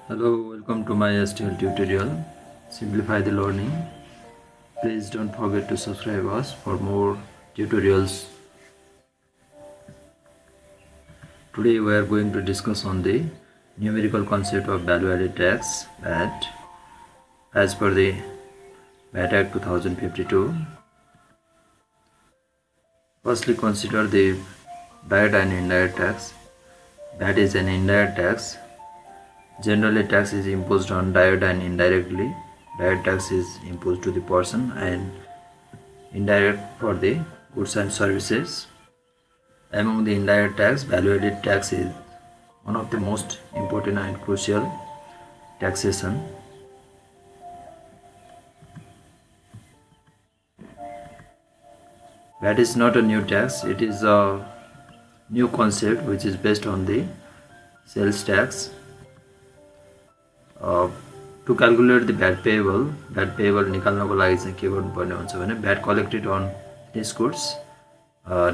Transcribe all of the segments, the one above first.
Hello, welcome to my STL tutorial. Simplify the learning. Please don't forget to subscribe us for more tutorials. Today we are going to discuss on the numerical concept of value-added tax VAT as per the VAT Act 2052. Firstly, consider the direct and indirect tax. VAT is an indirect tax. Generally, tax is imposed on direct and indirectly. Direct tax is imposed to the person and indirect for the goods and services. Among the indirect tax, value-added tax is one of the most important and crucial taxation. VAT is not a new tax, it is a new concept which is based on the sales tax. To calculate the VAT payable निकाल्नको लागि चाहिँ के गर्नुपर्ने हुन्छ भने VAT collected on finished goods,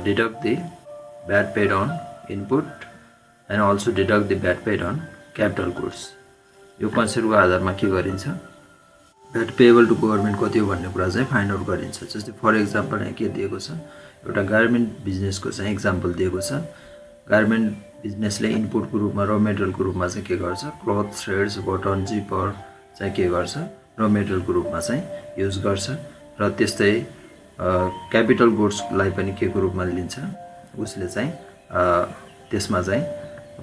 deduct the VAT paid on input and also deduct the VAT paid on capital goods. यो कन्सेप्टको आधारमा के गरिन्छ VAT payable to गभर्नमेन्ट कति हो भन्ने कुरा चाहिँ फाइन्ड आउट गरिन्छ. जस्तै फर एक्जाम्पल यहाँ के दिएको छ, एउटा गार्मेन्ट बिजनेसको चाहिँ एक्जाम्पल दिएको छ. गार्मेन्ट बिजनेसले इनपुटको रूपमा र मेटेरियलको रूपमा चाहिँ के गर्छ, क्लोथ, थ्रेड्स, बटन, जिपर चाहिँ के गर्छ, र मेटेरियलको रूपमा चाहिँ युज गर्छ. र त्यस्तै क्यापिटल गुड्सलाई पनि के को रूपमा लिन्छ, उसले चाहिँ त्यसमा चाहिँ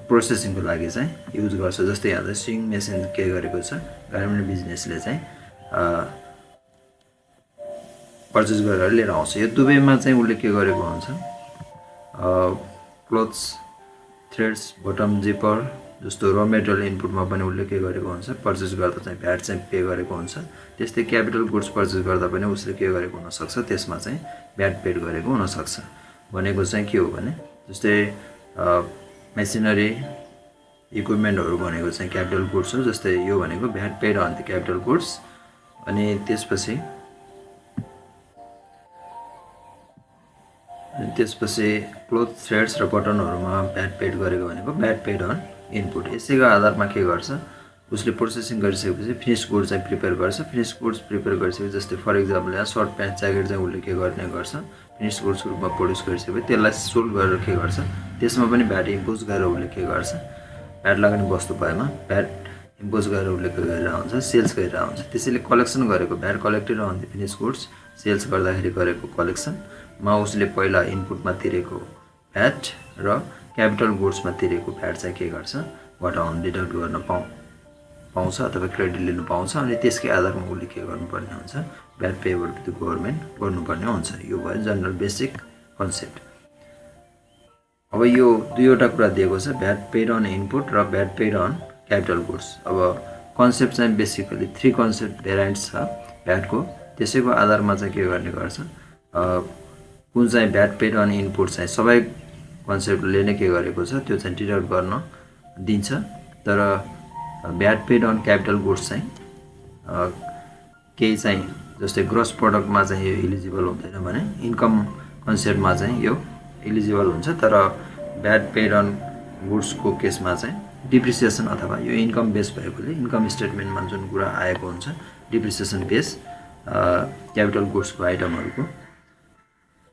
प्रोसेसिङको लागि चाहिँ युज गर्छ. जस्तै यहाँ चाहिँ स्विङ मेसिन के गरेको छ, गार्मेन्ट बिजनेसले चाहिँ पर्चेस गरेर लिएर आउँछ. यो दुवैमा चाहिँ उसले के गरेको हुन्छ, क्लोथ्स, थ्रेड्स, बटम, जिपर जस्तो र मेटेरियल इनपुटमा पनि उसले के गरेको हुन्छ, पर्चेस गर्दा चाहिँ भ्याट चाहिँ पे गरेको हुन्छ. त्यस्तै क्यापिटल गुड्स पर्चेस गर्दा पनि उसले के गरेको हुनसक्छ, त्यसमा चाहिँ भ्याट पेड गरेको हुनसक्छ. भनेको चाहिँ के हो भने जस्तै मेसिनरी इक्विपमेन्टहरू भनेको चाहिँ क्यापिटल गुड्स हो. जस्तै यो भनेको VAT paid on the capital goods. अनि त्यसपछि क्लोथ, थ्रेड्स र बटनहरूमा भ्याट पेड गरेको भनेको भ्याट पेड अन इनपुट. यसैको आधारमा के गर्छ, उसले प्रोसेसिङ गरिसकेपछि फिनिस गुड चाहिँ प्रिपेयर गर्छ. फिनिस गुड्स प्रिपेयर गरिसकेपछि जस्तै फर इक्जाम्पल यहाँ सर्ट प्यान्ट ज्याकेट चाहिँ उसले के गर्ने गर्छ, फिनिस गुड्सको रूपमा प्रड्युस गरिसकेपछि त्यसलाई सोल्ड गरेर के गर्छ, त्यसमा पनि भ्याट इम्पोज गरेर उसले के गर्छ, भ्याट लगाउने वस्तु भएमा भ्याट इम्पोज गरेर उसले के गरेर हुन्छ, सेल्स गरेर हुन्छ. त्यसैले कलेक्सन गरेको VAT collected on the finish goods, sales गर्दाखेरि गरेको कलेक्सनमा उसले पहिला इनपुटमा तिरेको भ्याट र क्यापिटल गुड्समा तिरेको भ्याट चाहिँ के गर्छ, घटाउन डिडक्ट गर्न पाउँछ अथवा क्रेडिट लिनु पाउँछ. अनि त्यसकै आधारमा उसले के गर्नुपर्ने हुन्छ, VAT payable to the government गर्नुपर्ने हुन्छ. यो भयो जनरल बेसिक कन्सेप्ट. अब यो दुईवटा कुरा दिएको छ, भ्याट पेड अन इनपुट र VAT paid on capital goods. अब कन्सेप्ट चाहिँ बेसिकली 3 कन्सेप्ट भेराइन्ट्स छ भ्याटको. त्यसैको आधारमा चाहिँ के गर्ने गर्छ, कुन चाहिँ भ्याट पेड अन इनपुट चाहिँ सबै कन्सेप्टले नै के गरेको छ, त्यो चाहिँ डिडक्ट गर्न दिन्छ. तर VAT paid on capital goods चाहिँ केही चाहिँ जस्तै ग्रोस प्रडक्टमा चाहिँ यो इलिजिबल हुँदैन भने इन्कम कन्सेप्टमा चाहिँ यो इलिजिबल हुन्छ. तर भ्याट पेड अन गुड्सको केसमा चाहिँ डिप्रिसिएसन अथवा यो इन्कम बेस भएकोले इन्कम स्टेटमेन्टमा जुन कुरा आएको हुन्छ डिप्रिसिएसन बेस क्यापिटल गुड्सको आइटमहरूको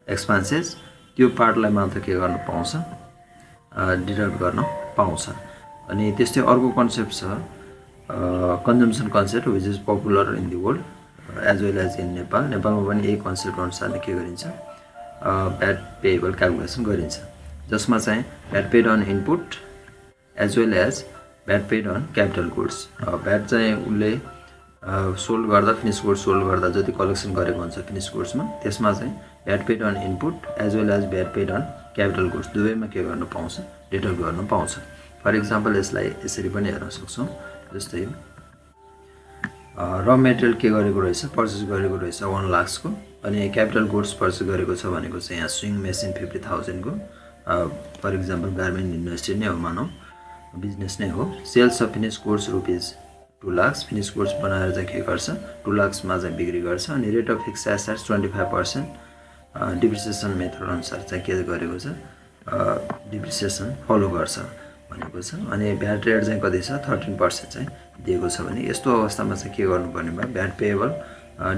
एक्सपेन्सेस, त्यो पार्टलाई मात्र के गर्न पाउँछ, डिडक्ट गर्न पाउँछ. अनि त्यस्तै अर्को कन्सेप्ट छ consumption concept which is popular in the world as well as in Nepal. नेपालमा पनि यही कन्सेप्ट अनुसारले के गरिन्छ, भ्याट पेएबल क्यालकुलेसन गरिन्छ, जसमा चाहिँ VAT paid on input as well as VAT paid on capital goods. VAT चाहिँ उसले सोल्ड गर्दा, फिनिस गुड्स सोल्ड गर्दा जति कलेक्सन गरेको हुन्छ फिनिस गुड्समा, त्यसमा चाहिँ VAT paid on input as well as VAT paid on capital goods दुवैमा के गर्न पाउँछ, डिडक्ट गर्न पाउँछ. फर इक्जाम्पल यसलाई यसरी पनि हेर्न सक्छौँ. जस्तै र मेटेरियल के गरेको रहेछ, पर्चेस गरेको रहेछ 1 लाखको. अनि क्यापिटल गुड्स पर्चेस गरेको छ भनेको चाहिँ यहाँ स्विङ मेसिन 50,000 को. फर इक्जाम्पल गार्मेन्ट इन्डस्ट्री नै हो, मानौ बिजनेस नै हो. Sales of finish goods rupees 2 lakh. Finish goods बनाएर चाहिँ के गर्छ, 2 लाखमा चाहिँ बिक्री गर्छ. अनि rate of fix assets 25%. Depreciation method अनुसार चाहिँ के गरेको छ, डिप्रिसिएसन फलो गर्छ. भनेको छ। अनि भ्याट रेट चाहिँ कति छ 13% चाहिँ दिएको छ भने यस्तो अवस्थामा चाहिँ के गर्नुपर्ने भयो भ्याट पेएबल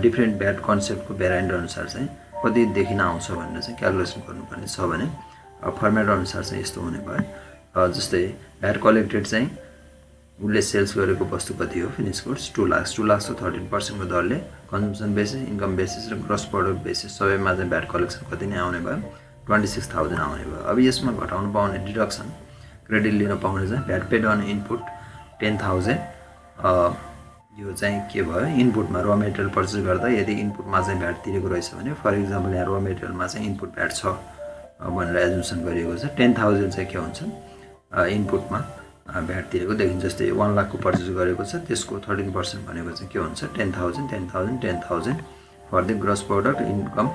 डिफ्रेन्ट भ्याट कन्सेप्टको भेरिएन्ट अनुसार चाहिँ कतिदेखि आउँछ भनेर चाहिँ क्यालकुलेसन गर्नुपर्ने छ भने फर्मेट अनुसार चाहिँ यस्तो हुने भयो। जस्तै भ्याट कलेक्टेड चाहिँ उसले सेल्स गरेको वस्तु कति हो फिनिस गुड्स 2 लाख 13% को दरले कन्जम्सन बेसिस इन्कम बेसिस र ग्रोस प्रोडक्ट बेसिस सबैमा चाहिँ भ्याट कलेक्सन कति नै आउने भयो 26,000 आउने भयो। अब यसमा घटाउनु पाउने डिडक्सन क्रेडिट लिन पाउने चाहिँ भ्याट पेड अन इनपुट 10,000 यो चाहिँ के भयो इनपुटमा र मेटेरियल पर्चेस गर्दा यदि इनपुटमा चाहिँ भ्याट तिरेको रहेछ भने फर इक्जाम्पल यहाँ र मेटेरियलमा चाहिँ इनपुट भ्याट छ भनेर एजुम्सन गरिएको छ 10,000 चाहिँ के हुन्छ इनपुटमा भ्याट तिरेको देखिन्छ। जस्तै 1 लाखको पर्चेस गरेको छ त्यसको 13% भनेको चाहिँ के हुन्छ 10,000 for the gross product income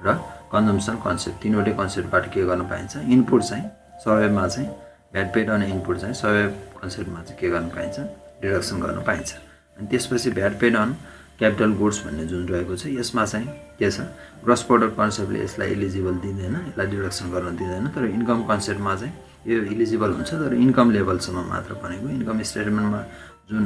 र कन्जम्सन कन्सेप्ट तीनवटै कन्सेप्टबाट के गर्न पाइन्छ इनपुट चाहिँ सबैमा चाहिँ भ्याट पेड अन इनपुट चाहिँ सबै कन्सेप्टमा चाहिँ के गर्न पाइन्छ डिडक्सन गर्न पाइन्छ। अनि त्यसपछि VAT paid on capital goods भन्ने जुन रहेको छ यसमा चाहिँ के छ ग्रोस प्रोडक्ट कन्सेप्टले यसलाई इलिजिबल दिँदैन यसलाई डिडक्सन गर्न दिँदैन तर इन्कम कन्सेप्टमा चाहिँ यो इलिजिबल हुन्छ तर इन्कम लेभलसम्म मात्र भनेको इन्कम स्टेटमेन्टमा जुन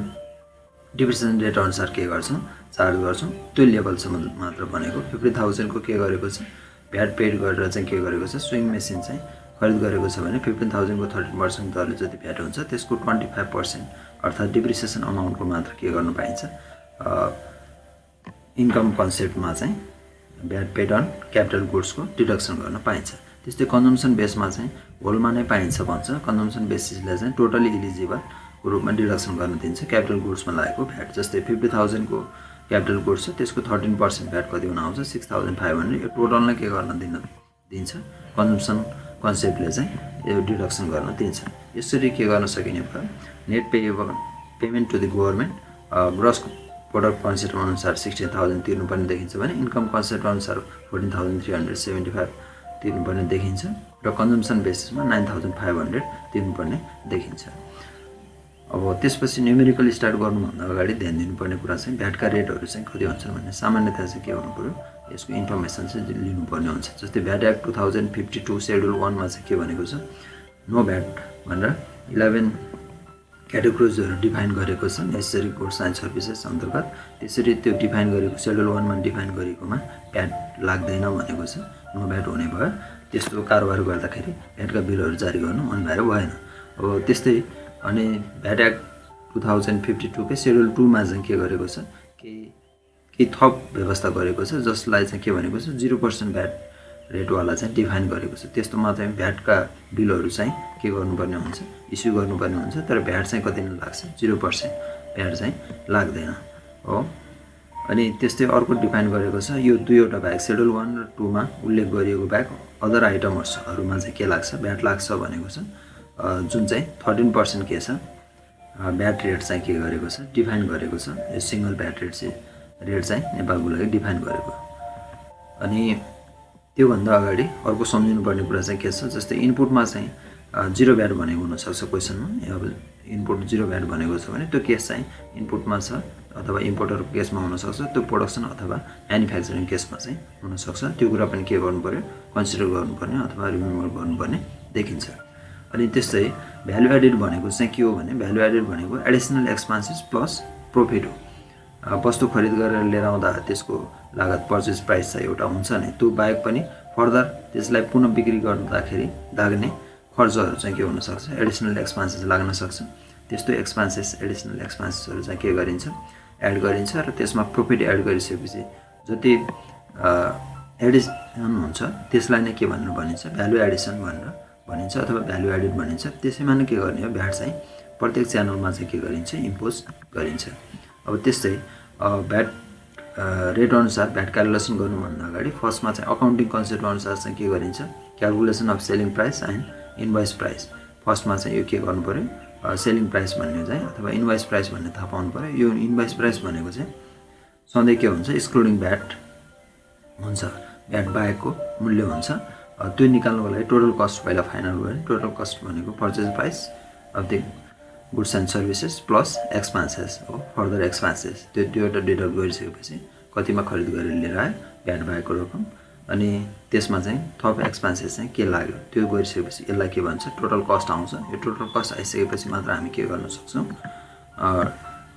डिप्रिसिएसन रेट अनुसार के गर्छौँ चार्ज गर्छौँ त्यो लेभलसम्म मात्र भनेको 50,000 को के गरेको छ भ्याट पेड गरेर चाहिँ के गरेको छ स्विङ मेसिन चाहिँ खरिद गरेको छ भने 15,000 को 13% दरले जति भ्याट हुन्छ त्यसको 25% अर्थात् डिप्रिसिएसन अमाउन्टको मात्र के गर्न पाइन्छ इन्कम कन्सेप्टमा चाहिँ भ्याट पेड अन क्यापिटल गुड्सको डिडक्सन गर्न पाइन्छ। त्यस्तै कन्जम्सन बेसमा चाहिँ होलमा नै पाइन्छ भन्छ कन्जम्सन बेसिसले चाहिँ टोटली इलिजिबल को रूपमा डिडक्सन गर्न दिन्छ क्यापिटल गुड्समा लागेको भ्याट। जस्तै 50,000 को क्यापिटल गुड्स छ त्यसको 13% भ्याट कति हुन आउँछ 6,500 यो टोटललाई के गर्न दिन्छ कन्जम्सन कन्सेप्टले चाहिँ यो डिडक्सन गर्न दिन्छ। यसरी के गर्न सकिने भयो net payable payment to the government gross product concept अनुसार 16,000 तिर्नुपर्ने देखिन्छ भने इन्कम कन्सेप्ट अनुसार 14,375 तिर्नुपर्ने देखिन्छ र कन्जम्सन बेसिसमा 9,500 तिर्नुपर्ने देखिन्छ। अब त्यसपछि न्युमेरिकल स्टार्ट गर्नुभन्दा अगाडि ध्यान दिनुपर्ने कुरा चाहिँ भ्याटका रेटहरू चाहिँ कति हुन्छन् भन्ने सामान्यतया चाहिँ के हुनु पर्यो यसको इन्फर्मेसन चाहिँ लिनुपर्ने हुन्छ। जस्तै भ्याट एक्ट 2052 सेड्युल 1 मा चाहिँ के भनेको छ नो भ्याट भनेर 11 क्याटेगोरिजहरू डिफाइन गरेको छ नेसेसरी गुड्स एन्ड सर्भिसेस अन्तर्गत। त्यसरी त्यो डिफाइन गरेको सेड्युल 1 मा डिफाइन गरेकोमा भ्याट लाग्दैन भनेको छ नो भ्याट हुने भयो। त्यस्तो कारोबार गर्दाखेरि भ्याटका बिलहरू जारी गर्नु अनिवार्य भएन। अब त्यस्तै अनि भ्याट एक्ट 2052 कै सेड्युल 2 मा चाहिँ के गरेको छ केही थप व्यवस्था गरेको छ जसलाई चाहिँ के भनेको छ 0% भ्याट रेटवाला चाहिँ डिफाइन गरेको छ। त्यस्तोमा चाहिँ भ्याटका बिलहरू चाहिँ के गर्नुपर्ने हुन्छ इस्यु गर्नुपर्ने हुन्छ तर भ्याट चाहिँ कति नै लाग्छ 0% भ्याट चाहिँ लाग्दैन हो। अनि त्यस्तै अर्को डिफाइन गरेको छ यो दुईवटा बाहेक सेड्युल 1 र 2 मा उल्लेख गरिएको बाहेक अदर आइटमहरुमा चाहिँ के लाग्छ भ्याट लाग्छ भनेको छ जुन चाहिँ 13% के छ भ्याट रेट चाहिँ के गरेको छ डिफाइन गरेको छ। यो सिंगल भ्याट रेट चाहिँ नेपालको लागि डिफाइन गरेको। अनि त्यो भन्दा अगाडि अर्को सम्झिनुपर्ने कुरा चाहिँ के छ जस्तै इनपुटमा चाहिँ जिरो भ्याट भनेको हुन सक्छ क्वेशनमा अब इनपुट जिरो भ्याट भनेको छ भने त्यो केस चाहिँ इनपुटमा छ अथवा इम्पोर्टरको केसमा हुन सक्छ त्यो प्रोडक्सन अथवा म्यानुफ्याक्चरिङ केसमा चाहिँ हुन सक्छ। त्यो कुरा पनि के गर्नु पर्यो कन्सिडर गर्नुपर्ने अथवा रिमेम्बर गर्नुपर्ने देखिन्छ। अनि त्यस्तै भ्यालु एडेड भनेको चाहिँ के हो भने भ्यालु एडेड भनेको एडिसनल एक्सपेन्सेस प्लस प्रॉफिट हो। वस्तु खरिद गरेर लिएर आउँदा त्यसको लागत पर्चेज प्राइस चाहिँ एउटा हुन्छ नि त्यो बाहेक पनि फर्दर त्यसलाई पुनः बिक्री गर्दाखेरि लाग्ने खर्चहरू चाहिँ के हुन सक्छ एडिसनल एक्सपेन्सेस लाग्न सक्छ। त्यस्तो एक्सपेन्सेस एडिसनल एक्सपेन्सेसहरू चाहिँ के गरिन्छ एड गरिन्छ र त्यसमा प्रॉफिट एड गरिसकेपछि जति एडिसन हुन्छ त्यसलाई नै के भनेर भनिन्छ भ्यालु एडिसन भनेर भनिन्छ अथवा भ्यालु एडेड भनिन्छ। त्यसैमा नै के गर्ने हो भ्याट चाहिँ प्रत्येक च्यानलमा चाहिँ के गरिन्छ इम्पोज गरिन्छ। अब त्यस्तै भ्याट रेट अनुसार भ्याट क्यालकुलेसन गर्नुभन्दा अगाडि फर्स्टमा चाहिँ अकाउन्टिङ कन्सेप्ट अनुसार चाहिँ के गरिन्छ calculation of selling price and invoice price. फर्स्टमा चाहिँ यो के गर्नु पर्यो सेलिङ प्राइस भन्ने चाहिँ अथवा इनभोइस प्राइस भन्ने थाहा पाउनु पर्यो। यो इनभोइस प्राइस भनेको चाहिँ सधैँ के हुन्छ एक्सक्लुडिङ भ्याट हुन्छ भ्याट बाहेकको मूल्य हुन्छ। त्यो निकाल्नुको लागि टोटल कस्ट पहिला फाइनल भयो टोटल कस्ट भनेको purchase price of the goods and services plus expenses हो फर्दर एक्सपेन्सेस त्यो दुईवटा डिडक्ट गरिसकेपछि कतिमा खरिद गरेर लिएर आयो भ्याट बाहेकको रकम अनि त्यसमा चाहिँ थप एक्सपेन्सेस चाहिँ के लाग्यो त्यो गरिसकेपछि यसलाई के भन्छ टोटल कस्ट आउँछ। यो टोटल कस्ट आइसकेपछि मात्र हामी के गर्न सक्छौँ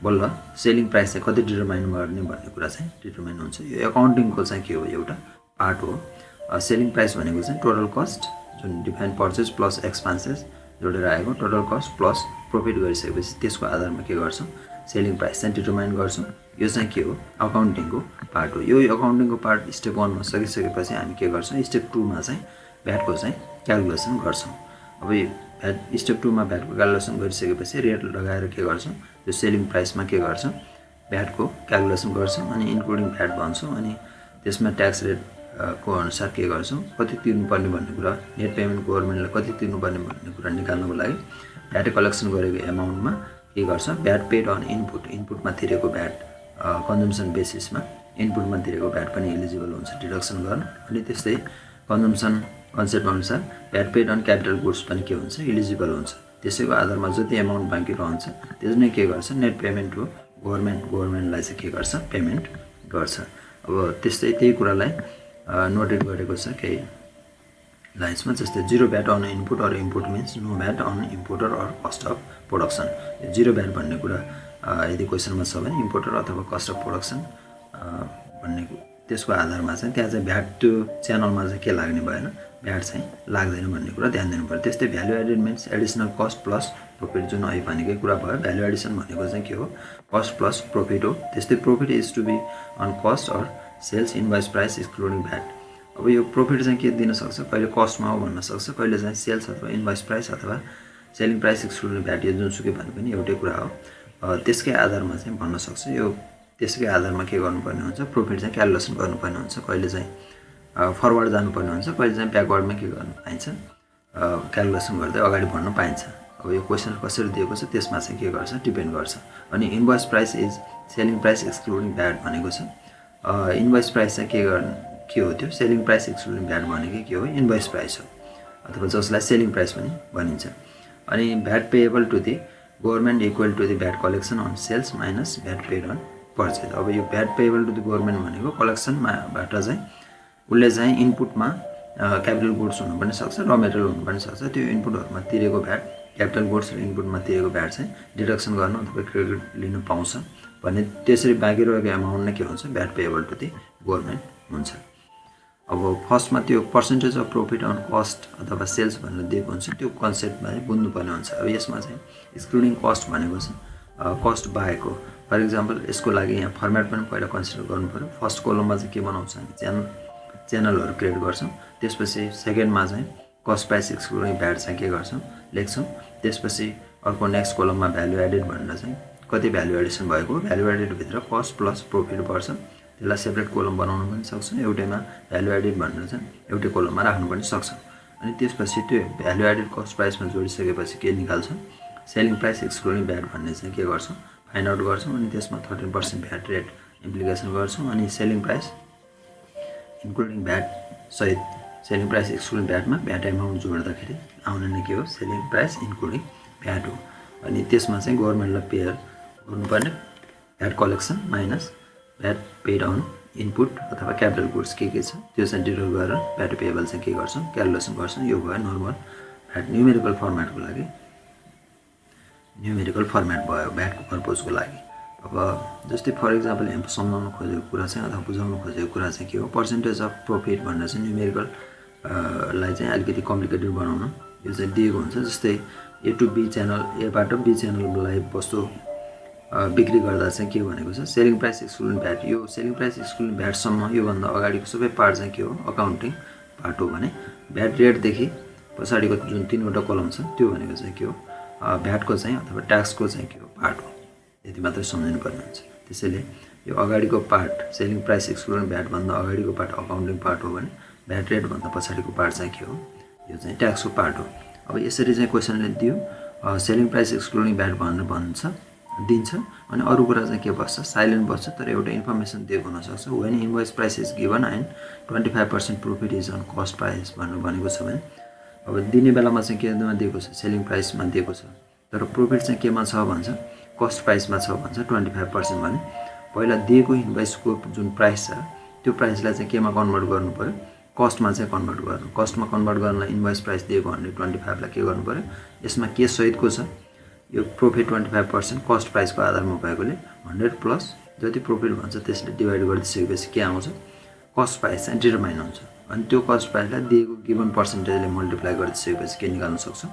बल्ल सेलिङ प्राइस चाहिँ कति डिटरमाइन गर्ने भन्ने कुरा चाहिँ डिटरमाइन हुन्छ। यो एकाउन्टिङको चाहिँ के हो एउटा पार्ट हो। सेलिङ प्राइस भनेको चाहिँ टोटल कस्ट जुन डिफाइन पर्चेज प्लस एक्सपेन्सेस जोडेर आएको टोटल कस्ट प्लस प्रफिट गरिसकेपछि त्यसको आधारमा के गर्छौँ सेलिङ प्राइस चाहिँ डिटरमाइन गर्छौँ। यो चाहिँ के हो अकाउन्टिङको पार्ट हो। यो अकाउन्टिङको पार्ट स्टेप 1 मा सकिसकेपछि हामी के गर्छौँ स्टेप 2 मा चाहिँ भ्याटको चाहिँ क्यालकुलेसन गर्छौँ। अब यो भ्याट स्टेप 2 मा भ्याटको क्यालकुलेसन गरिसकेपछि रेट लगाएर के गर्छौँ यो सेलिङ प्राइसमा के गर्छौँ भ्याटको क्यालकुलेसन गर्छौँ अनि इन्क्लुडिङ भ्याट भन्छौँ अनि त्यसमा ट्याक्स रेट को अनुसार के गर्छौँ कति तिर्नुपर्ने भन्ने कुरा नेट पेमेन्ट गभर्मेन्टले कति तिर्नुपर्ने भन्ने कुरा निकाल्नको लागि भ्याट कलेक्सन गरेको एमाउन्टमा के गर्छ भ्याट पेड अन इनपुटमा तिरेको भ्याट कन्जम्सन बेसिसमा इनपुटमा तिरेको भ्याट पनि एलिजिबल हुन्छ डिडक्सन गर्न। अनि त्यस्तै कन्जम्सन कन्सेप्ट अनुसार VAT paid on capital goods पनि के हुन्छ एलिजिबल हुन्छ। त्यसैको आधारमा जति एमाउन्ट बाँकी रहन्छ त्यस नै के गर्छ नेट पेमेन्ट हो गभर्मेन्टलाई चाहिँ के गर्छ पेमेन्ट गर्छ। अब त्यस्तै त्यही कुरालाई नोटेड गरेको छ केही लाइन्समा जस्तै zero VAT on input or import means no VAT on importer or cost of production. Zero VAT भन्ने कुरा यदि क्वेसनमा छ भने इम्पोर्टर अथवा कस्ट अफ प्रोडक्सन भन्ने त्यसको आधारमा चाहिँ त्यहाँ चाहिँ भ्याट त्यो च्यानलमा चाहिँ के लाग्ने भएन भ्याट चाहिँ लाग्दैन भन्ने कुरा ध्यान दिनु पर्यो। त्यस्तै value added means additional cost plus profit जुन अहिले भनेकै कुरा भयो। भ्यालु एडिसन भनेको चाहिँ के हो कस्ट प्लस प्रफिट हो। त्यस्तै profit is to be on cost or sales invoice price excluding VAT. अब यो प्रफिट चाहिँ के दिन सक्छ कहिले कस्टमा हो भन्न सक्छ कहिले चाहिँ सेल्स अथवा इनभोइस प्राइस अथवा सेलिङ प्राइस एक्सक्लुडिङ भ्याट यो जुनसुकै भने पनि एउटै कुरा हो। त्यसकै आधारमा चाहिँ भन्न सक्छ यो त्यसकै आधारमा के गर्नुपर्ने हुन्छ प्रफिट चाहिँ क्यालकुलेसन गर्नुपर्ने हुन्छ। कहिले चाहिँ फरवर्ड जानुपर्ने हुन्छ कहिले चाहिँ ब्याकवर्डमा के गर्नु पाइन्छ क्यालकुलेसन गर्दै अगाडि बढ्न पाइन्छ। अब यो क्वेसन कसरी दिएको छ त्यसमा चाहिँ के गर्छ डिपेन्ड गर्छ। अनि invoice price is selling price excluding VAT भनेको छ। इनभोइस प्राइस चाहिँ के हो त्यो सेलिङ प्राइस एक्सक्लुडिङ भ्याट भनेको के हो इनभोइस प्राइस हो अथवा जसलाई सेलिङ प्राइस पनि भनिन्छ। अनि VAT payable to the government equal to the VAT collection on sales minus VAT paid on purchase. अब यो VAT payable to the government भनेको कलेक्सनबाट चाहिँ उसले चाहिँ इनपुटमा क्यापिटल गुड्स हुनु पनि सक्छ र मेटेरियल हुनु पनि सक्छ। त्यो इनपुटहरूमा तिरेको भ्याट क्यापिटल गुड्स र इनपुटमा तिरेको भ्याट चाहिँ डिडक्सन गर्न अथवा क्रेडिट लिनु पाउँछ भन्ने त्यसरी बाँकी रहेको एमाउन्ट नै के हुन्छ VAT payable to the government हुन्छ। अब फर्स्टमा त्यो percentage of profit on cost अथवा सेल्स भनेर दिएको हुन्छ त्यो कन्सेप्टमा चाहिँ बुझ्नुपर्ने हुन्छ। अब यसमा चाहिँ एक्सक्लुडिङ कस्ट भनेको चाहिँ कस्ट बाहेको फर इक्जाम्पल यसको लागि यहाँ फर्मेट पनि पहिला कन्सिडर गर्नु पऱ्यो। फर्स्ट कोलममा चाहिँ के बनाउँछ हामी च्यानलहरू क्रिएट गर्छौँ। त्यसपछि सेकेन्डमा चाहिँ कस्ट प्राइस एक्सक्लुडिङ भ्याट चाहिँ के गर्छौँ लेख्छौँ। त्यसपछि अर्को नेक्स्ट कोलममा भ्यालु एडेड भनेर चाहिँ कति भ्यालु एडिसन भएको भ्यालु एडेडभित्र कस्ट प्लस प्रफिट पर्छ त्यसलाई सेपरेट कोलम बनाउनु पनि सक्छौँ। एउटैमा भ्यालु एडेड भनेर चाहिँ एउटै कोलममा राख्नु पनि सक्छौँ। अनि त्यसपछि त्यो भ्यालु एडेड कस्ट प्राइसमा जोडिसकेपछि के निकाल्छौँ सेलिङ प्राइस एक्सक्लुडिङ भ्याट भन्ने चाहिँ के गर्छौँ फाइन्ड आउट गर्छौँ। अनि त्यसमा 13% भ्याट रेट इम्प्लिकेसन गर्छौँ। अनि सेलिङ प्राइस इन्क्लुडिङ भ्याट सहित सेलिङ प्राइस एक्सक्लुडिङ भ्याटमा भ्याट एमाउन्ट जोड्दाखेरि आउने नै के हो सेलिङ प्राइस इन्क्लुडिङ भ्याट हो। अनि त्यसमा चाहिँ गभर्मेन्टलाई पेयर गर्नुपर्ने VAT collection minus VAT paid on input अथवा क्यापिटल गुड्स के छ त्यो चाहिँ डिडक्ट गरेर भ्याट पेएबल चाहिँ के गर्छौँ क्यालकुलेसन गर्छौँ। यो भयो नर्मल भ्याट न्युमेरिकल फर्मेटको लागि न्युमेरिकल फर्मेट भयो भ्याटको पर्पोजको लागि। अब जस्तै फर इक्जाम्पल यहाँ सम्झाउन खोजेको कुरा चाहिँ अथवा बुझाउन खोजेको कुरा चाहिँ के हो पर्सेन्टेज अफ प्रफिट भनेर चाहिँ न्युमेरिकल लाई चाहिँ अलिकति कम्प्लिकेटेड बनाउन यो चाहिँ दिएको हुन्छ। जस्तै ए टु बी च्यानल एबाट बी च्यानललाई वस्तु बिक्री गर्दा चाहिँ के भनेको छ सेलिङ प्राइस एक्सक्लुडिङ भ्याट। यो सेलिङ प्राइस एक्सक्लुडिङ भ्याटसम्म योभन्दा अगाडिको सबै पार्ट चाहिँ के हो अकाउन्टिङ पार्ट हो भने भ्याट रेटदेखि पछाडिको जुन 3वटा कलम छ त्यो भनेको चाहिँ के हो भ्याटको चाहिँ अथवा ट्याक्सको चाहिँ के हो पार्ट हो। यति मात्रै सम्झिनु पर्ने हुन्छ। त्यसैले यो अगाडिको पार्ट सेलिङ प्राइस एक्सक्लुडिङ भ्याटभन्दा अगाडिको पार्ट अकाउन्टिङ पार्ट हो भने भ्याट रेटभन्दा पछाडिको पार्ट चाहिँ के हो यो चाहिँ ट्याक्सको पार्ट हो। अब यसरी चाहिँ क्वेसनले दियो सेलिङ प्राइस एक्सक्लुडिङ भ्याट भनेर भन्छ दिन्छ अनि अरू कुरा चाहिँ के बस्छ साइलेन्ट बस्छ। तर एउटा इन्फर्मेसन दिएको हुनसक्छ when invoice price is given and 25% profit is on cost price भनेर भनेको छ भने अब दिने बेलामा चाहिँ केमा दिएको छ सेलिङ प्राइसमा दिएको छ तर प्रफिट चाहिँ केमा छ भन्छ कस्ट प्राइसमा छ भन्छ 25% भने पहिला दिएको इन्भोइसको जुन प्राइस छ त्यो प्राइसलाई चाहिँ केमा कन्भर्ट गर्नु पर्यो कस्टमा चाहिँ कन्भर्ट गर्नु। कस्टमा कन्भर्ट गर्नलाई इन्भोइस प्राइस दिएको 125 लाई के गर्नु पर्यो, यसमा के सहितको छ, यो प्रॉफिट 25% कस्ट प्राइसको आधारमा भएकोले 100 प्लस जति प्रॉफिट भन्छ त्यसले डिवाइड गरिदिसकेपछि के आउँछ, कस्ट प्राइस चाहिँ डिटरमाइन हुन्छ। अनि त्यो कस्ट प्राइसलाई दिएको गिवन पर्सेन्टेजले मल्टिप्लाई गरिदिसकेपछि के निकाल्न सक्छौँ,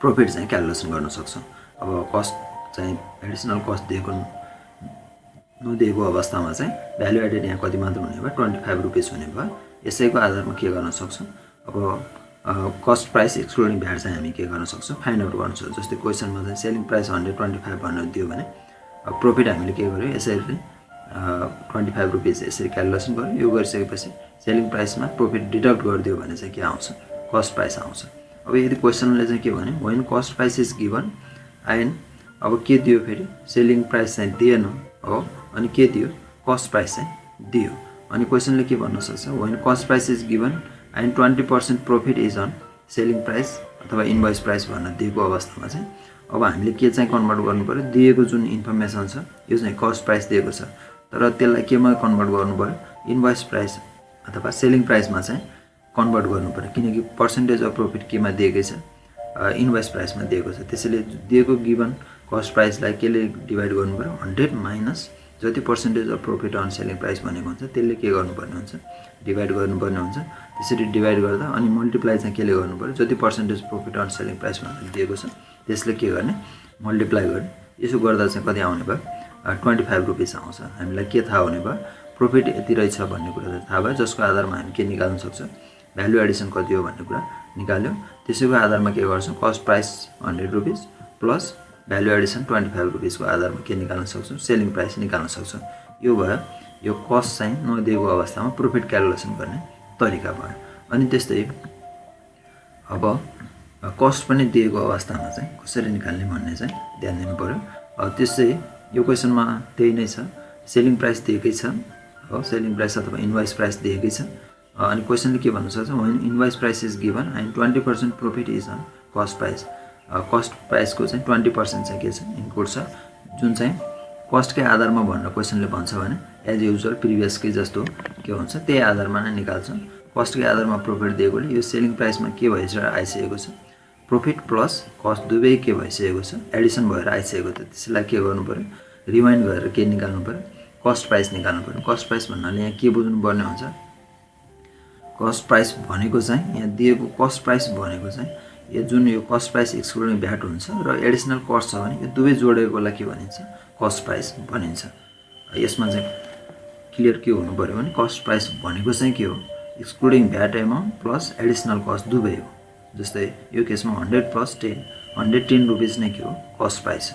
प्रॉफिट चाहिँ क्यालकुलेसन गर्न सक्छौँ। अब कस्ट चाहिँ एडिसनल कस्ट दिएको नदिएको अवस्थामा चाहिँ भ्यालु एडेड यहाँ कति मात्र हुने भयो, 25 रुपिस हुने भयो। यसैको आधारमा के गर्न सक्छौँ, अब कस्ट प्राइस एक्सक्लुडिङ भ्याट चाहिँ हामी के गर्न सक्छौँ, फाइन्ड आउट गर्न सक्छौँ। जस्तै क्वेसनमा चाहिँ सेलिङ प्राइस 125 भनेर दियो भने प्रॉफिट हामीले के गर्यो, यसरी 25 रुपिस यसरी क्यालकुलेसन गर्यो। यो गरिसकेपछि सेलिङ प्राइसमा प्रॉफिट डिडक्ट गरिदियो भने चाहिँ के आउँछ, कस्ट प्राइस आउँछ। अब यदि क्वेसनले चाहिँ के भने when cost price is given and अब के दियो, फेरि सेलिङ प्राइस चाहिँ दिएन हो, अनि के दियो, कस्ट प्राइस चाहिँ दियो। अनि क्वेसनले के भन्न सक्छ, when cost price is given and 20% profit is on selling price अथवा इन्भोइस प्राइस भनेर दिएको अवस्थामा चाहिँ अब हामीले के चाहिँ कन्भर्ट गर्नु पर्यो, दिएको जुन इन्फर्मेसन छ यो चाहिँ कस्ट प्राइस दिएको छ, तर त्यसलाई केमा कन्भर्ट गर्नु पर्यो, इन्भोइस प्राइस अथवा सेलिङ प्राइसमा चाहिँ कन्भर्ट गर्नु पर्यो, किनकि पर्सेन्टेज अफ प्रॉफिट केमा दिएकै छ, इन्भोइस प्राइसमा दिएको छ। त्यसैले दिएको गिवन कस्ट प्राइसलाई केले डिवाइड गर्नु पर्यो, 100 माइनस जति percentage of profit on selling price भनेको हुन्छ त्यसले के गर्नुपर्ने हुन्छ, डिवाइड गर्नुपर्ने हुन्छ। त्यसरी डिवाइड गर्दा अनि मल्टिप्लाई चाहिँ केले गर्नु पर्यो, जति percentage profit on selling price भनेर दिएको छ त्यसले के गर्ने, मल्टिप्लाई गर्ने। यसो गर्दा चाहिँ कति आउने भयो, 25 रुपिस आउँछ। हामीलाई के थाहा हुने भयो, प्रॉफिट यति रहेछ भन्ने कुरा चाहिँ थाहा भयो, जसको आधारमा हामी के निकाल्न सक्छौँ, भ्यालु एडिसन कति हो भन्ने कुरा निकाल्यो। त्यसैको आधारमा के गर्छौँ, cost price 100 rupees plus value Edison 25 रुपिसको आधारमा के निकाल्न सक्छौँ, सेलिङ प्राइस निकाल्न सक्छौँ। यो भयो यो कस्ट चाहिँ नदिएको अवस्थामा प्रॉफिट क्यालकुलेसन गर्ने तरिका भयो। अनि त्यस्तै अब कस्ट पनि दिएको अवस्थामा चाहिँ कसरी निकाल्ने भन्ने चाहिँ ध्यान दिनु पर्यो। त्यसै यो क्वेसनमा त्यही नै छ, सेलिङ प्राइस दिएकै छ हो, सेलिङ प्राइस अथवा इन्भोइस प्राइस दिएकै छ। अनि क्वेसनले के भन्न सक्छ, when invoice price is given and 20% profit is on cost price. Cost प्राइसको चाहिँ 20% चाहिँ के छ, इनपुट छ, जुन चाहिँ कस्टकै आधारमा भनेर क्वेसनले भन्छ भने एज युजुअल प्रिभियसकै जस्तो के हुन्छ त्यही आधारमा नै निकाल्छौँ। कस्टकै आधारमा प्रॉफिट दिएकोले यो सेलिङ प्राइसमा के भइसकेर आइसकेको छ, प्रॉफिट प्लस कस्ट दुवै के भइसकेको छ, एडिसन भएर आइसकेको छ। त्यसलाई के गर्नु पर्यो, रिमाइन्ड गरेर के निकाल्नु पर्यो, कस्ट प्राइस निकाल्नु पर्यो। कस्ट प्राइस भन्नाले यहाँ के बुझ्नुपर्ने हुन्छ, कस्ट प्राइस भनेको चाहिँ यहाँ दिएको कस्ट प्राइस भनेको चाहिँ यो जुन यो कस्ट प्राइस एक्सक्लुडिङ भ्याट हुन्छ र एडिसनल कस्ट छ भने यो दुवै जोडेकोलाई के भनिन्छ, कस्ट प्राइस भनिन्छ। यसमा चाहिँ क्लियर के हुनु पर्यो भने कस्ट प्राइस भनेको चाहिँ के हो, excluding VAT amount plus additional cost दुवै हो। जस्तै यो केसमा 100 प्लस 110 रुपिस नै के हो, कस्ट प्राइस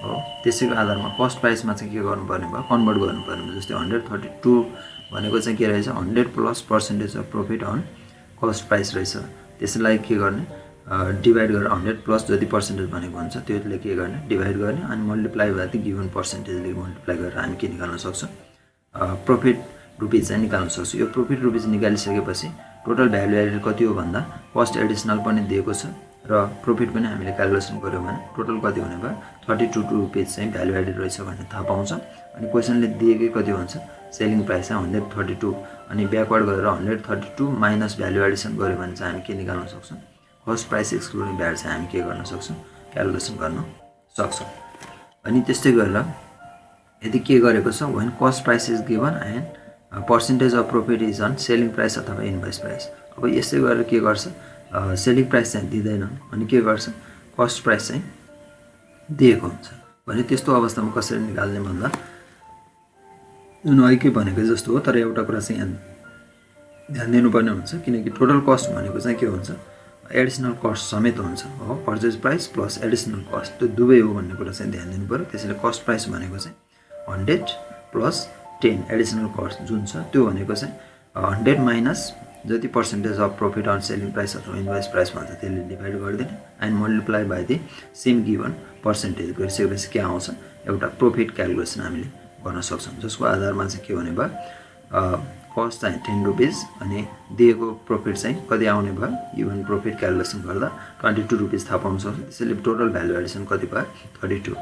हो। त्यसैको आधारमा कस्ट प्राइसमा चाहिँ के गर्नुपर्ने भयो, कन्भर्ट गर्नुपर्ने भयो। जस्तै 132 भनेको चाहिँ के रहेछ, 100 plus percentage of profit on cost price रहेछ। त्यसलाई के गर्ने, डिवाइड गरेर 100 प्लस जति पर्सेन्टेज भनेको हुन्छ त्यसले के गर्ने, डिवाइड गर्ने अनि मल्टिप्लाई भए त्यो गिभन पर्सेन्टेजले मल्टिप्लाई गरेर हामी के निकाल्न सक्छौँ, प्रॉफिट रुपिस चाहिँ निकाल्न सक्छौँ। यो प्रॉफिट रुपिस निकालिसकेपछि टोटल भ्यालु एडेड कति हो भन्दा कस्ट एडिसनल पनि दिएको छ र प्रॉफिट पनि हामीले क्यालकुलेसन गर्यौँ भने टोटल कति हुने भयो, 32 रुपिस चाहिँ भ्यालु एडेड रहेछ भन्ने थाहा पाउँछ। अनि क्वेसनले दिएकै कति हुन्छ, सेलिङ प्राइस चाहिँ 132 अनि ब्याकवर्ड गरेर 132 माइनस भ्यालु एडिसन गऱ्यो भने चाहिँ हामी के निकाल्न सक्छौँ, कस्ट प्राइस एक्सक्लुडिङ भ्याट चाहिँ हामी के गर्न सक्छौँ, क्यालकुलेसन गर्न सक्छौँ। अनि त्यस्तै गरेर यदि के गरेको छ, when cost price is given and percentage of profit is on selling price अथवा इन्भोइस प्राइस। अब यसै गरेर के गर्छ, सेलिङ प्राइस चाहिँ दिँदैन अनि के गर्छ, कस्ट प्राइस चाहिँ दिएको हुन्छ भने त्यस्तो अवस्थामा कसरी निकाल्ने भन्दा जुन अघि भनेको जस्तो हो, तर एउटा कुरा चाहिँ यहाँ ध्यान दिनुपर्ने हुन्छ, किनकि टोटल कस्ट भनेको चाहिँ के हुन्छ, एडिसनल कस्ट समेत हुन्छ हो। Purchase price plus additional cost त्यो दुवै हो भन्ने कुरा चाहिँ ध्यान दिनु पर्यो। त्यसैले कस्ट प्राइस भनेको चाहिँ 100 प्लस 10 एडिसनल कस्ट जुन छ त्यो भनेको चाहिँ 100 माइनस जति percentage of profit on selling price अथवा इन्भोइस प्राइस भन्छ त्यसले डिवाइड गरिदिने and multiply by the same given percentage गरिसकेपछि के आउँछ, एउटा प्रॉफिट क्यालकुलेसन हामीले गर्न सक्छौँ, जसको आधारमा चाहिँ के हुने भयो, कस्ट चाहिँ 10 रुपिस अनि दिएको प्रॉफिट चाहिँ कति आउने भयो, इभन प्रॉफिट क्यालकुलेसन गर्दा 22 रुपिस थाहा पाउन सक्छौँ। त्यसैले टोटल भ्यालु एडिसन कति भयो, 32।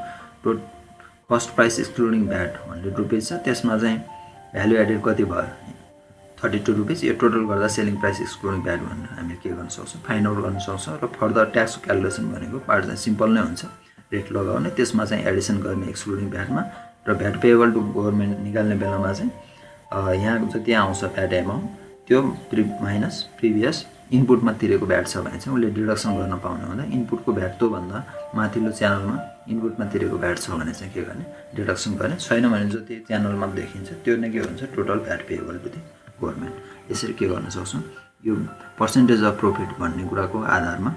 Cost price excluding VAT 100 rupees छ, त्यसमा चाहिँ भ्यालु एडेड कति भयो, 32 रुपीस। यो टोटल गर्दा सेलिङ प्राइस एक्सक्लुडिङ भ्याट भनेर हामीले के गर्न सक्छौँ, फाइन्ड आउट गर्न सक्छौँ। र फर्दर ट्याक्सको क्यालकुलेसन भनेको पार्ट चाहिँ सिम्पल नै हुन्छ, रेट लगाउने, त्यसमा चाहिँ एडिसन गर्ने एक्सक्लुडिङ भ्याटमा, र भ्याट पेएबल टु गभर्मेन्ट निकाल्ने बेलामा चाहिँ यहाँ जति आउँछ भ्याट एमाउन्ट त्यो माइनस प्रिभियस इनपुटमा तिरेको भ्याट छ भने चाहिँ उसले डिडक्सन गर्न पाउने हुँदा इनपुटको भ्याट त्योभन्दा माथिल्लो च्यानलमा इनपुटमा तिरेको भ्याट छ भने चाहिँ के गर्ने, डिडक्सन गर्ने, छैन भने जति च्यानलमा देखिन्छ त्यो नै के हुन्छ, total VAT payable to the government. यसरी के गर्न सक्छौँ, यो पर्सेन्टेज अफ प्रफिट भन्ने कुराको आधारमा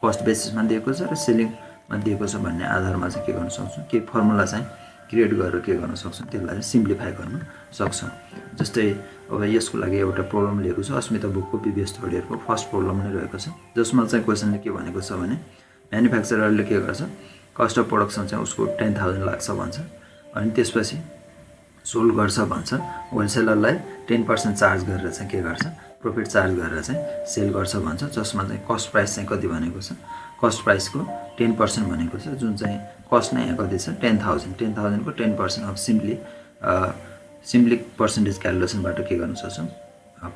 कस्ट बेसिसमा दिएको छ र सेलिङमा दिएको छ भन्ने आधारमा चाहिँ के गर्न सक्छौँ, केही फर्मुला चाहिँ क्रिएट गरेर के गर्न सक्छौँ, त्यसलाई सिम्प्लिफाई गर्न सक्छौँ। जस्तै अब यसको लागि एउटा प्रब्लम लिएको छ, अस्मिता बुकको प्रिभियस थर्ड इयरको फर्स्ट प्रब्लम नै रहेको छ, जसमा चाहिँ क्वेसनले के भनेको छ भने म्यानुफ्याक्चररले के गर्छ, कस्ट अफ प्रोडक्सन चाहिँ उसको 10,000 लाग्छ भन्छ, अनि त्यसपछि सोल्ड गर्छ भन्छ, होलसेलरलाई 10% चार्ज गरेर चाहिँ के गर्छ, प्रफिट चार्ज गरेर चाहिँ सेल गर्छ भन्छ, जसमा चाहिँ कस्ट प्राइस चाहिँ कति भनेको छ, कस्ट प्राइसको 10% भनेको छ, जुन चाहिँ कस्ट नै यहाँ कति छ 10,000 को 10% अफ सिम्पली पर्सेन्टेज क्यालकुलेसनबाट के गर्न सक्छौँ,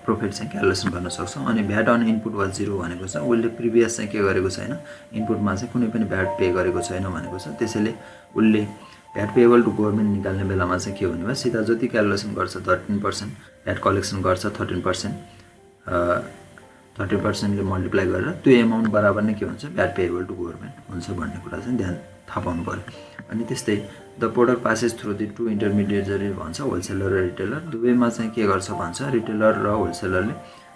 प्रफिट चाहिँ क्यालकुलेसन गर्न सक्छौँ। अनि भ्याट अन इनपुट वाज 0 भनेको छ, उसले प्रिभियस चाहिँ के गरेको छैन, इनपुटमा चाहिँ कुनै पनि भ्याट पे गरेको छैन भनेको छ, त्यसैले उसले भ्याट पेएबल टु गभर्मेन्ट निकाल्ने बेलामा चाहिँ के हुने भयो, सिधा जति क्यालकुलेसन गर्छ 13% भ्याट कलेक्सन गर्छ 13%ले मल्टिप्लाई गरेर त्यो एमाउन्ट बराबर नै के हुन्छ, भ्याट पेएबल टु गभर्मेन्ट हुन्छ भन्ने कुरा चाहिँ ध्यान थाहा पाउनु पर्यो। अनि त्यस्तै the product passes through the to intermediary भन्छ, होलसेलर र रिटेलर, दुवैमा चाहिँ के गर्छ भन्छ, रिटेलर र होलसेलरले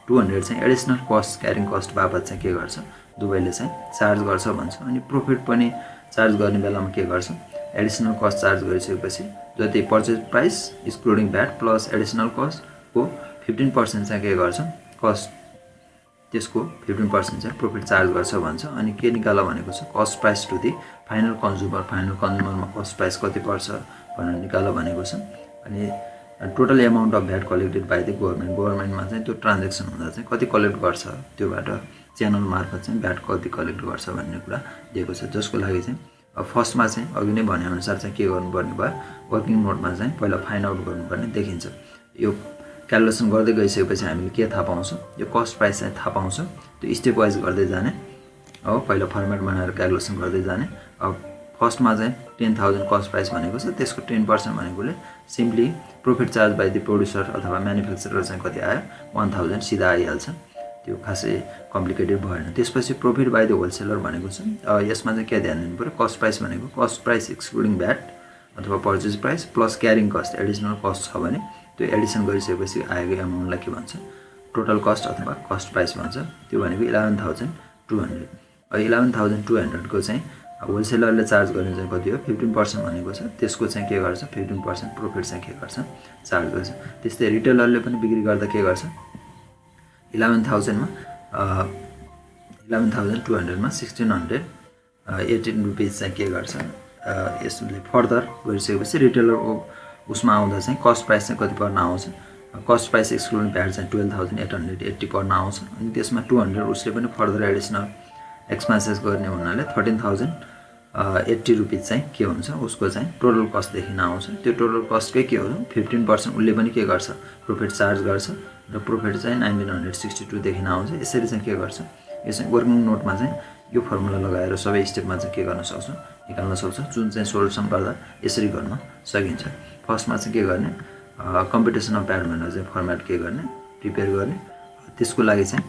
200 चाहिँ एडिसनल कस्ट क्यारिङ कस्ट बाबत चाहिँ के गर्छ, दुवैले चाहिँ चार्ज गर्छ भन्छ। अनि प्रफिट पनि चार्ज गर्ने बेलामा के गर्छ, एडिसनल कस्ट चार्ज गरिसकेपछि जति purchase price excluding VAT plus additional कस्टको 15% चाहिँ के गर्छ, कस्ट त्यसको 15% चाहिँ प्रफिट चार्ज गर्छ भन्छ। अनि के निकाल भनेको छ, cost price to the final कन्ज्युमरमा कस्ट प्राइस कति पर्छ भनेर निकाल भनेको छ। अनि total amount of VAT collected by the गभर्मेन्टमा चाहिँ त्यो ट्रान्जेक्सन हुँदा चाहिँ कति कलेक्ट गर्छ, त्योबाट च्यानल मार्फत चाहिँ भ्याट कति कलेक्ट गर्छ भन्ने कुरा दिएको छ, जसको लागि चाहिँ फर्स्टमा चाहिँ अघि नै भनेअनुसार चाहिँ के गर्नुपर्ने भयो, वर्किङ नोटमा चाहिँ पहिला फाइन्ड आउट गर्नुपर्ने देखिन्छ। यो क्यालकुलेसन गर्दै गइसकेपछि हामीले के थाहा पाउँछौँ, यो कस्ट प्राइस चाहिँ थाहा पाउँछौँ, त्यो स्टेप वाइज गर्दै जाने, अब पहिला फर्मेट बनाएर क्यालकुलेसन गर्दै जाने। अब फर्स्टमा चाहिँ 10,000 कस्ट प्राइस भनेको छ, त्यसको 10% भनेकोले simply profit charge by the producer अथवा म्यानुफ्याक्चरर चाहिँ कति आयो, 1000 सिधा आइहाल्छ, त्यो खासै कम्प्लिकेटेड भएन। त्यसपछि प्रफिट बाई द होलसेलर भनेको छ, यसमा चाहिँ के ध्यान दिनु पऱ्यो, कस्ट प्राइस भनेको कस्ट प्राइस एक्सक्लुडिङ भ्याट अथवा purchase price plus carrying cost additional cost छ भने त्यो एडिसन गरिसकेपछि आएको एमाउन्टलाई के भन्छ, टोटल कस्ट अथवा कस्ट प्राइस भन्छ। त्यो भनेको 11,200। 11,200 को चाहिँ होलसेलरले चार्ज गर्ने चाहिँ कति हो, 15% भनेको छ, त्यसको चाहिँ के गर्छ, 15% प्रफिट चाहिँ के गर्छ, चार्ज गर्छ। त्यस्तै रिटेलरले पनि बिक्री गर्दा के गर्छ, 11,200मा 1618 रुपिस चाहिँ के गर्छ, यसले फर्दर गरिसकेपछि रिटेलरको उसमा आउँदा चाहिँ कस्ट प्राइस चाहिँ कति पर्न आउँछ, कस्ट प्राइस एक्सक्लुडिङ भ्याट चाहिँ 12,880 पर्न आउँछ। अनि त्यसमा 200 उसले पनि फर्दर एडिसनल एक्सपेन्सेस गर्ने हुनाले 13,080 रुपिस चाहिँ के हुन्छ, उसको चाहिँ टोटल कस्टदेखि आउँछ। त्यो टोटल कस्टकै के हो, 15% उसले पनि के गर्छ, प्रफिट चार्ज गर्छ र प्रफिट चाहिँ 1962देखि आउँछ। यसरी चाहिँ के गर्छ, यो चाहिँ वर्किङ नोटमा चाहिँ यो फर्मुला लगाएर सबै स्टेपमा चाहिँ के गर्न सक्छौँ, निकाल्न सक्छौँ, जुन चाहिँ सोल्युसन गर्दा यसरी गर्न सकिन्छ। फर्स्टमा चाहिँ के गर्ने, कम्पिटिसन अफ भ्याट भनेर चाहिँ फर्मेट के गर्ने, प्रिपेयर गर्ने, त्यसको लागि चाहिँ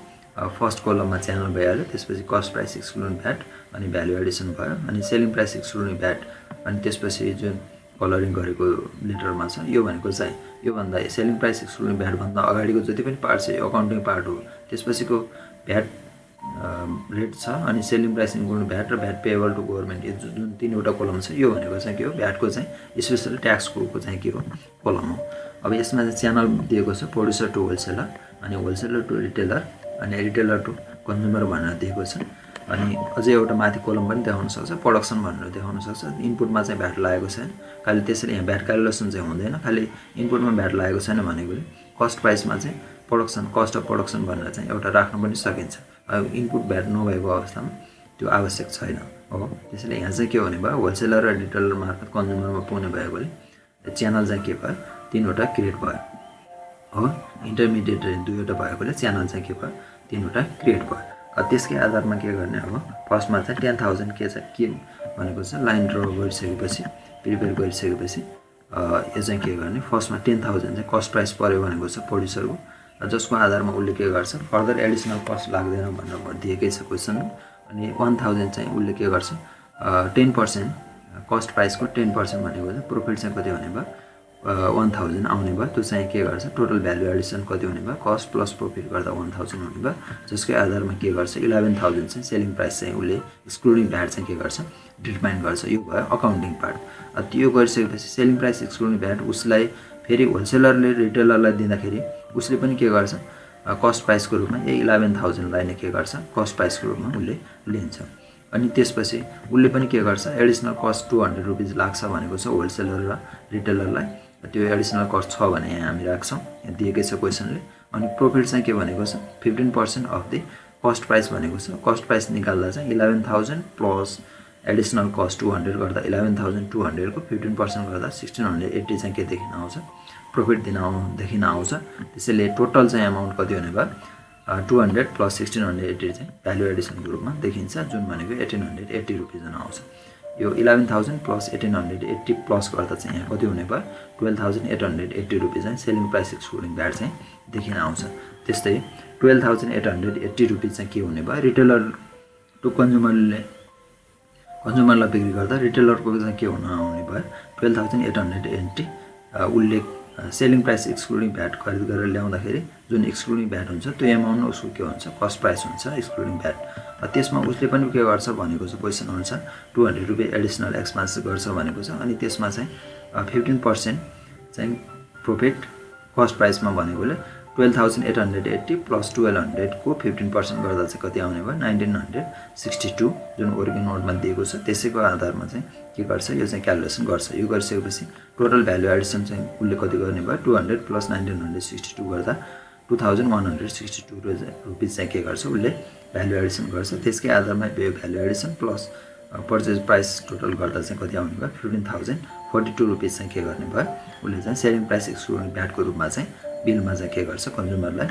फर्स्ट कलममा च्यानल भइहाल्यो, त्यसपछि कस्ट प्राइस एक्सक्लुडिङ भ्याट अनि भ्यालु एडिसन भयो, अनि सेलिङ प्राइस एक्सक्लुडिङ भ्याट, अनि त्यसपछि जुन कलरिङ गरेको लेटरमा छ यो भनेको चाहिँ योभन्दा सेलिङ प्राइस एक्सक्लुडिङ भ्याटभन्दा अगाडिको जति पनि पार्ट छ यो अकाउन्टिङ पार्ट हो, त्यसपछिको भ्याट रेट छ, अनि सेलिङ प्राइस इन्क्लुडिङ भ्याट र भ्याट पेएबल टु गभर्मेन्ट, यो जुन 3वटा कलम छ यो भनेको चाहिँ के हो, भ्याटको चाहिँ स्पेसल ट्याक्सको चाहिँ के हो, कलम हो। अब यसमा चाहिँ च्यानल दिएको छ, प्रोड्युसर टु होलसेलर, अनि होलसेलर टु रिटेलर, अनि रिटेलर टु कन्ज्युमर भनेर दिएको छ। अनि अझै एउटा माथि कलम पनि देखाउन सक्छ, प्रोडक्सन भनेर देखाउन सक्छ। इनपुटमा चाहिँ भ्याट लागेको छैन, खालि त्यसरी यहाँ भ्याट क्यालकुलेसन चाहिँ हुँदैन, खालि इनपुटमा भ्याट लागेको छैन भनेकोले कस्ट प्राइसमा चाहिँ प्रोडक्सन, कस्ट अफ प्रोडक्सन भनेर चाहिँ एउटा राख्न पनि सकिन्छ। अब इनपुट भ्याट नभएको अवस्थामा त्यो आवश्यक छैन हो। त्यसैले यहाँ चाहिँ के हुने भयो, होलसेलर र रिटेलर मार्फत कन्ज्युमरमा पुग्ने भएकोले च्यानल चाहिँ के भयो, 3वटा क्रिएट भयो। हो इन्टरमिडिएट रेन्ज दुईवटा भएकोले च्यानल चाहिँ के भयो 3वटा क्रिएट भयो। त्यसकै आधारमा के गर्ने अब फर्स्टमा चाहिँ 10,000 के भनेको छ लाइन ड्र गरिसकेपछि प्रिपेयर गरिसकेपछि यो चाहिँ के गर्ने फर्स्टमा 10,000 चाहिँ कस्ट प्राइस पर्यो भनेको छ प्रोड्युसरको, जसको आधारमा उसले के गर्छ फर्दर एडिसनल कस्ट लाग्दैन भनेर दिएकै छ क्वेसन। अनि 1,000 चाहिँ उसले के गर्छ 10% कस्ट प्राइसको 10% भनेको चाहिँ प्रोफिट चाहिँ कति हुने भयो 1,000 आउने भयो। त्यो चाहिँ के गर्छ टोटल भ्यालु एडिसन कति हुने भयो कस्ट प्लस प्रोफिट गर्दा 1,000 हुने भयो, जसकै आधारमा के गर्छ 11,000 चाहिँ सेलिङ प्राइस चाहिँ उसले एक्सक्लुडिङ भ्याट चाहिँ के गर्छ डिटरमाइन गर्छ। यो भयो अकाउन्टिङ पार्ट। त्यो गरिसकेपछि सेलिङ प्राइस एक्सक्लुडिङ भ्याट उसलाई फेरि होलसेलरले रिटेलरलाई दिँदाखेरि उसले पनि के गर्छ कस्ट प्राइसको रूपमा 11,000लाई नै के गर्छ कस्ट प्राइसको रूपमा उसले लिन्छ। अनि त्यसपछि उसले पनि के गर्छ एडिसनल कस्ट 200 रुपिज लाग्छ भनेको छ होलसेलर र रिटेलरलाई। त्यो एडिसनल कस्ट छ भने यहाँ हामी राख्छौँ, यहाँ दिएकै छ क्वेसनले। अनि प्रोफिट चाहिँ के भनेको छ 15% अफ द कस्ट प्राइस भनेको छ। कस्ट प्राइस निकाल्दा चाहिँ 11,000 प्लस एडिसनल कस्ट 200 गर्दा 11,200 को 15% गर्दा 1,680 चाहिँ के देखिन आउँछ प्रोफिट देखिन आउँछ। त्यसैले टोटल चाहिँ अमाउन्ट कति हुने भयो 200 प्लस 1,680 चाहिँ भ्यालु एडिसनको रूपमा देखिन्छ, जुन भनेको 1,880 रुपिज आउँछ। यो 11,000 प्लस 1,880 प्लस गर्दा चाहिँ यहाँ कति हुने भयो 12,880 रुपिज चाहिँ सेलिङ प्राइस एक्सक्लुडिङ भ्याट चाहिँ देखिन आउँछ। त्यस्तै 12,880 रुपिज चाहिँ के हुने भयो रिटेलर टु कन्ज्युमरलाई बिक्री गर्दा रिटेलरको चाहिँ के हुन आउने भयो 12,880 उसले सेलिङ प्राइस एक्सक्लुडिङ भ्याट खरिद गरेर ल्याउँदाखेरि जुन एक्सक्लुडिङ भ्याट हुन्छ त्यो एमाउन्ट उसको के हुन्छ कस्ट प्राइस हुन्छ एक्सक्लुडिङ भ्याट। त्यसमा उसले पनि के गर्छ भनेको छ क्वेसन अनुसार 200 रुपियाँ एडिसनल एक्सपेन्स गर्छ भनेको छ। अनि त्यसमा चाहिँ 15% चाहिँ प्रोफिट कस्ट प्राइसमा भनेकोले 12,880 प्लस 1,200 को 15% गर्दा चाहिँ कति आउने भयो 1,962 जुन ओरिजिन नोटमा दिएको छ। त्यसैको आधारमा चाहिँ के गर्छ यो चाहिँ क्यालकुलेसन गर्छ। यो गरिसकेपछि टोटल भ्यालु एडिसन चाहिँ उसले कति गर्ने भयो 200 प्लस 1,962 गर्दा 2,162 रुपिज चाहिँ के गर्छ उसले भ्यालु एडिसन गर्छ। त्यसकै आधारमा यो value Edison plus purchase price total गर्दा चाहिँ कति आउने भयो 15,042 रुपिज चाहिँ के गर्ने भयो उसले चाहिँ सेलिङ प्राइस एक्सक्लुडिङ भ्याटको रूपमा चाहिँ बिलमा चाहिँ के गर्छ कन्ज्युमरलाई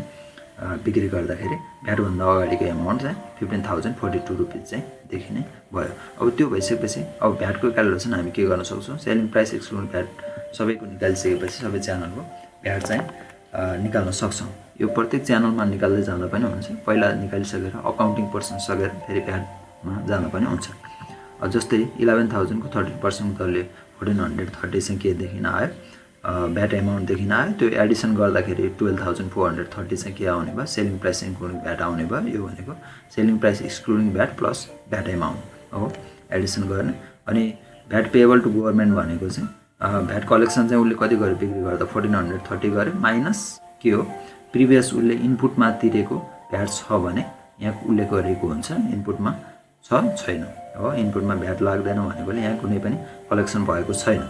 बिक्री गर्दाखेरि भ्याटभन्दा अगाडिको एमाउन्ट चाहिँ 15,042 रुपिज चाहिँ देखिने भयो। अब त्यो भइसकेपछि अब भ्याटको क्यालकुलेसन हामी के गर्न सक्छौँ सेलिङ प्राइस एक्सक्लुडिङ भ्याट सबैको निकालिसकेपछि सबै च्यानलको भ्याट चाहिँ निकाल्न सक्छौँ। यो प्रत्येक च्यानलमा निकाल्दै जाँदा पनि हुन्छ, पहिला निकालिसकेर अकाउन्टिङ पर्सन सकेर फेरि भ्याटमा जाँदा पनि हुन्छ। जस्तै 11,000 को 13% तले 1,430 चाहिँ के देखिन आयो भ्याट एमाउन्ट देखिन आयो। त्यो एडिसन गर्दाखेरि 12,430 चाहिँ के आउने भयो सेलिङ प्राइस इन्क्लुडिङ भ्याट आउने भयो। यो भनेको selling price excluding VAT plus VAT amount हो एडिसन गर्ने। अनि भ्याट पेएबल टु गभर्मेन्ट भनेको चाहिँ भ्याट कलेक्सन चाहिँ उसले कति गरेर बिक्री गर्दा 1,430 गर्यो माइनस के हो प्रिभियस उसले इनपुटमा तिरेको भ्याट छ भने यहाँ उल्लेख गरेको हुन्छ इनपुटमा छ छैन हो इनपुटमा भ्याट लाग्दैन भनेकोले यहाँ कुनै पनि कलेक्सन भएको छैन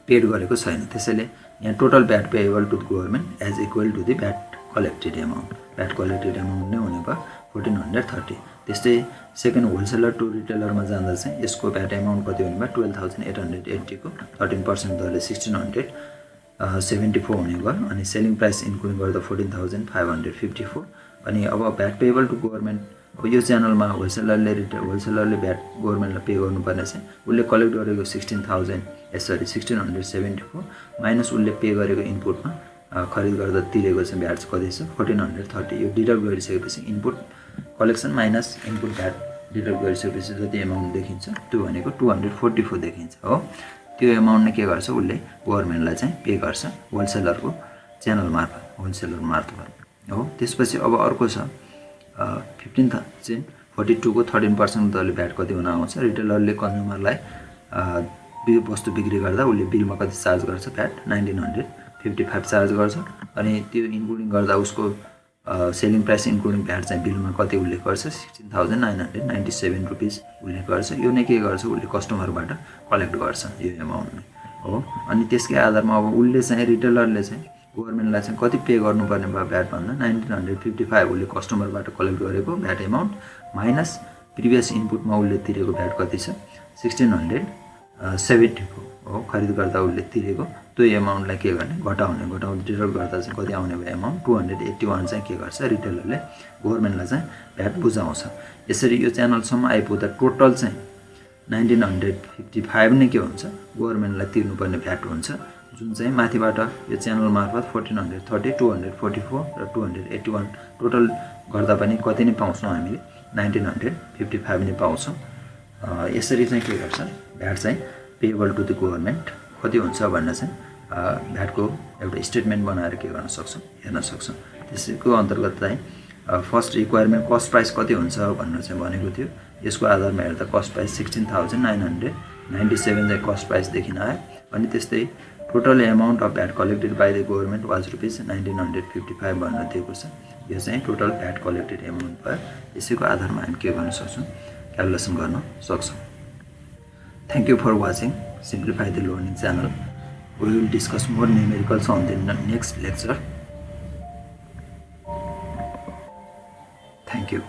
पेड गरेको छैन। त्यसैले यहाँ total VAT payable to government as equal to the VAT collected amount VAT collected amount नै हुने भयो 1,430। त्यस्तै सेकेन्ड होलसेलर टु रिटेलरमा जाँदा चाहिँ यसको भ्याट एमाउन्ट कति हुने भयो 12,880 को 13% दरले 1,674 हुने भयो। अनि सेलिङ प्राइस इन्क्लुड गर्दा 14,554। अनि अब भ्याट पेएबल टु गभर्मेन्ट अब यो च्यानलमा होलसेलरले भ्याट गभर्मेन्टलाई पे गर्नुपर्ने चाहिँ उसले कलेक्ट गरेको 1,674 माइनस उसले पे गरेको इनपुटमा खरिद गर्दा तिरेको चाहिँ भ्याट कति छ 1,430। यो डिडक्ट गरिसकेपछि input collection minus input VAT deduct गरिसकेपछि जति एमाउन्ट देखिन्छ त्यो भनेको 244 देखिन्छ हो। त्यो एमाउन्ट नै के गर्छ उसले गभर्मेन्टलाई चाहिँ पे गर्छ होलसेलरको च्यानल मार्फत होलसेलर मार्फत हो। त्यसपछि अब अर्को छ 15,042 को 13% दरले भ्याट कति हुन आउँछ रिटेलरले कन्ज्युमरलाई वस्तु बिक्री गर्दा उसले बिलमा कति चार्ज गर्छ भ्याट 1,955 चार्ज गर्छ। अनि त्यो इन्क्लुडिङ गर्दा उसको सेलिङ प्राइस इन्क्लुडिङ भ्याट चाहिँ बिलमा कति उल्लेख गर्छ 16,997 रुपिज उल्लेख गर्छ। यो नै के गर्छ उसले कस्टमरबाट कलेक्ट गर्छ यो एमाउन्ट नै हो। अनि त्यसकै आधारमा अब उसले चाहिँ रिटेलरले चाहिँ गभर्मेन्टलाई चाहिँ कति पे गर्नुपर्ने भयो भ्याट भन्दा 1,955 उसले कस्टमरबाट कलेक्ट गरेको भ्याट एमाउन्ट माइनस प्रिभियस इनपुटमा उसले तिरेको भ्याट कति छ 1,674 हो। हो खरिद गर्दा उसले तिरेको त्यो एमाउन्टलाई के गर्ने घटाउने डिडक्ट गर्दा चाहिँ कति आउने भयो एमाउन्ट 281 चाहिँ के गर्छ रिटेलरले गभर्नमेन्टलाई चाहिँ भ्याट बुझाउँछ। यसरी यो च्यानलसम्म आइपुग्दा टोटल चाहिँ 1955 नै के हुन्छ गभर्नमेन्टलाई तिर्नुपर्ने भ्याट हुन्छ, जुन चाहिँ माथिबाट यो च्यानल मार्फत 1430, 244 र 281 टोटल गर्दा पनि कति नै पाउँछौँ हामीले 1955 नै पाउँछौँ। यसरी चाहिँ के गर्छ भ्याट चाहिँ पेएबल टु द गभर्नमेन्ट कति हुन्छ भनेर चाहिँ भ्याटको एउटा स्टेटमेन्ट बनाएर के गर्न सक्छौँ हेर्न सक्छौँ। त्यसको अन्तर्गत चाहिँ फर्स्ट रिक्वायरमेन्ट कस्ट प्राइस कति हुन्छ भनेर चाहिँ भनेको थियो। यसको आधारमा हेर्दा कस्ट प्राइस 16,997 चाहिँ कस्ट प्राइसदेखि आयो। अनि त्यस्तै total amount of VAT collected by the government was ₹1955 भनेर दिएको छ। यो चाहिँ टोटल भ्याट कलेक्टेड एमाउन्ट भयो। यसैको आधारमा हामी के गर्न सक्छौँ क्यालकुलेसन गर्न सक्छौँ। Thank you for watching Simplify the Learning channel. We will discuss more numericals on the next lecture. Thank you.